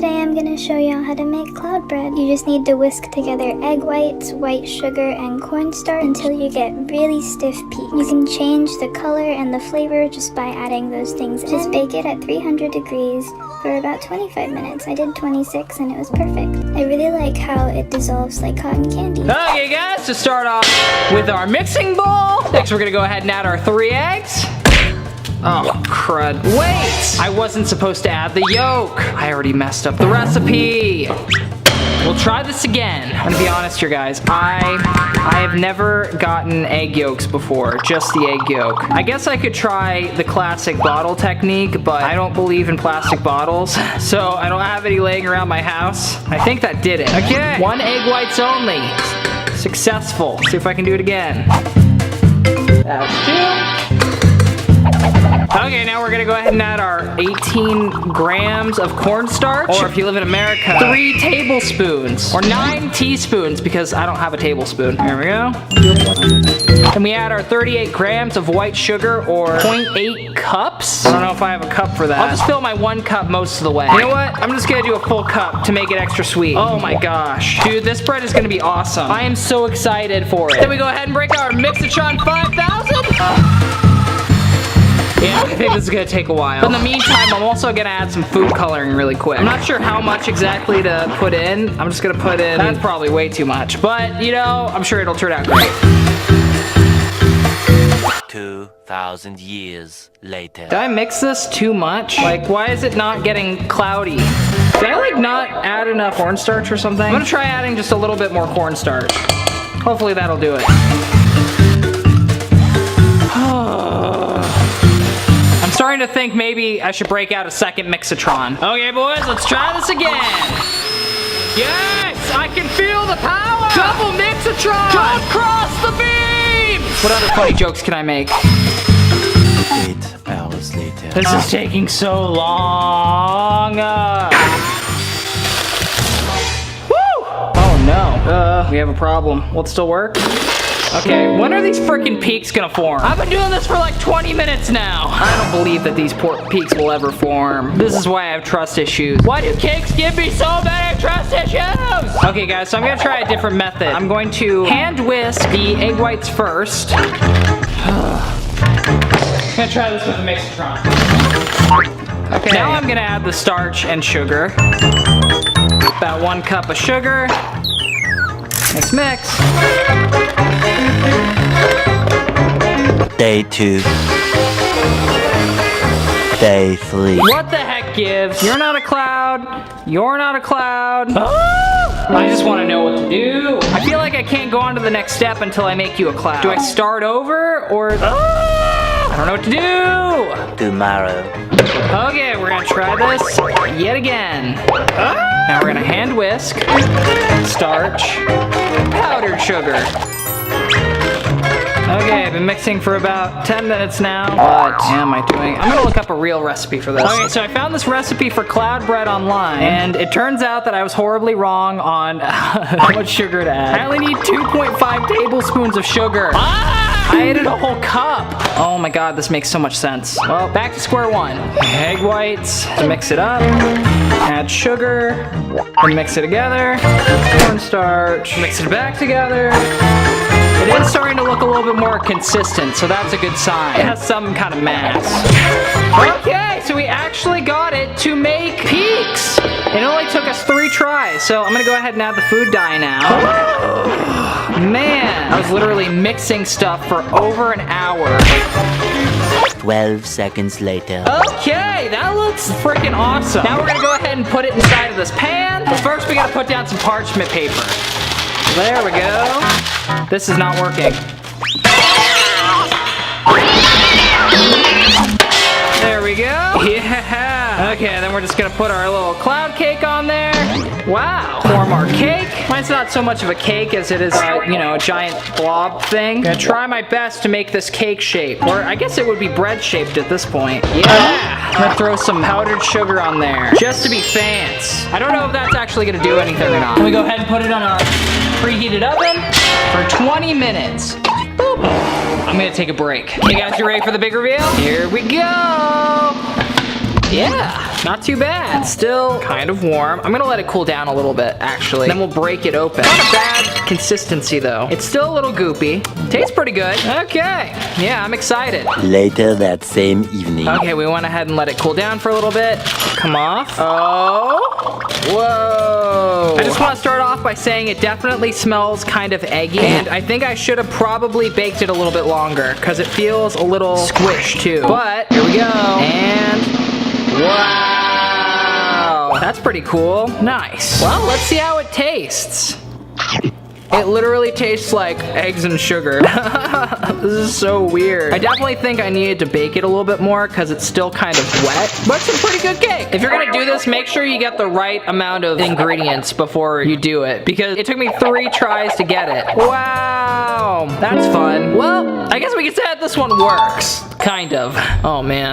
today I'm gonna show y'all how to make cloud bread. You just need to whisk together egg whites, white sugar, and cornstarch until you get really stiff peaks. You can change the color and the flavor just by adding those things in. Just bake it at 300 degrees for about 25 minutes. I did 26 and it was perfect. I really like how it dissolves like cotton candy. Okay guys, to start off with our mixing bowl. Next we're gonna go ahead and add our 3 eggs. Oh, crud. Wait! I wasn't supposed to add the yolk. I already messed up the recipe. We'll try this again. I'm gonna be honest here, guys. I have never gotten egg yolks before, just the egg yolk. I guess I could try the classic bottle technique, but I don't believe in plastic bottles, so I don't have any laying around my house. I think that did it. Okay, 1 egg whites only. Successful. See if I can do it again. That's 2. Okay, now we're gonna go ahead and add our 18 grams of cornstarch, or if you live in America, 3 tablespoons, or 9 teaspoons, because I don't have a tablespoon. There we go. And we add our 38 grams of white sugar, or 0.8 cups. I don't know if I have a cup for that. I'll just fill my 1 cup most of the way. You know what? I'm just gonna do a full cup to make it extra sweet. Oh my gosh. Dude, this bread is gonna be awesome. I am so excited for it. Then we go ahead and break our Mixitron 5000. Yeah, I think this is gonna take a while. But in the meantime, I'm also gonna add some food coloring really quick. I'm not sure how much exactly to put in. I'm just gonna put in, that's probably way too much. But, you know, I'm sure it'll turn out great. 2,000 years later. Did I mix this too much? Like, why is it not getting cloudy? Did I, like, not add enough cornstarch or something? I'm gonna try adding just a little bit more cornstarch. Hopefully that'll do it. I'm starting to think maybe I should break out a second Mixitron. Okay, boys, let's try this again. Yes, I can feel the power. Double Mixitron. Don't cross the beams. What other funny jokes can I make? 8 hours later. This is taking so long. Woo! Oh no. We have a problem. Will it still work? Okay, when are these freaking peaks gonna form? I've been doing this for like 20 minutes now. I don't believe that these peaks will ever form. This is why I have trust issues. Why do cakes give me so many trust issues? Okay guys, so I'm gonna try a different method. I'm going to hand whisk the egg whites first. I'm gonna try this with a Mixitron. Okay, now I'm gonna add the starch and sugar. About 1 cup of sugar. Mix. Day 2. Day 3. What the heck gives? You're not a cloud. You're not a cloud. Oh! I just want to know what to do. I feel like I can't go on to the next step until I make you a cloud. Do I start over or? I don't know what to do. Tomorrow. Okay, we're gonna try this yet again. Now we're gonna hand whisk, starch, powdered sugar. Okay, I've been mixing for about 10 minutes now. What am I doing? I'm gonna look up a real recipe for this. Okay, so I found this recipe for cloud bread online, and it turns out that I was horribly wrong on how much sugar to add. I only need 2.5 tablespoons of sugar. I added a whole cup. Oh my god, this makes so much sense. Well, back to square one. Egg whites, to mix it up. Add sugar, and mix it together. Cornstarch, mix it back together. It is starting to look a little bit more consistent, so that's a good sign. It has some kind of mass. Okay, so we actually got it to make peaks. It only took us 3 tries, so I'm gonna go ahead and add the food dye now. Man, I was literally mixing stuff for over an hour. 12 seconds later. Okay, that looks freaking awesome. Now we're gonna go ahead and put it inside of this pan. But first we gotta put down some parchment paper. There we go. This is not working. There we go. Yeah. Okay, then we're just gonna put our little cloud cake on there. Wow. Form our cake. Mine's not so much of a cake as it is, you know, a giant blob thing. Gonna try my best to make this cake shape. Or I guess it would be bread shaped at this point. Yeah. I'm gonna throw some powdered sugar on there, just to be fancy. I don't know if that's actually gonna do anything or not. Can we go ahead and put it on our preheated oven for 20 minutes. Boop. I'm gonna take a break. Hey guys, you ready for the big reveal? Here we go. Yeah. Not too bad. It's still kind of warm. I'm gonna let it cool down a little bit, actually. Then we'll break it open. Not a bad consistency, though. It's still a little goopy. Tastes pretty good. Okay. Yeah, I'm excited. Later that same evening. Okay, we went ahead and let it cool down for a little bit. Come off. Oh. Whoa. I just want to start off by saying it definitely smells kind of eggy. And I think I should have probably baked it a little bit longer because it feels a little squished too. But here we go. And wow. That's pretty cool. Nice. Well, let's see how it tastes. It literally tastes like eggs and sugar. This is so weird. I definitely think I needed to bake it a little bit more because it's still kind of wet, but it's a pretty good cake. If you're gonna do this, make sure you get the right amount of ingredients before you do it because it took me 3 tries to get it. Wow, that's fun. Well, I guess we can say that this one works, kind of. Oh man.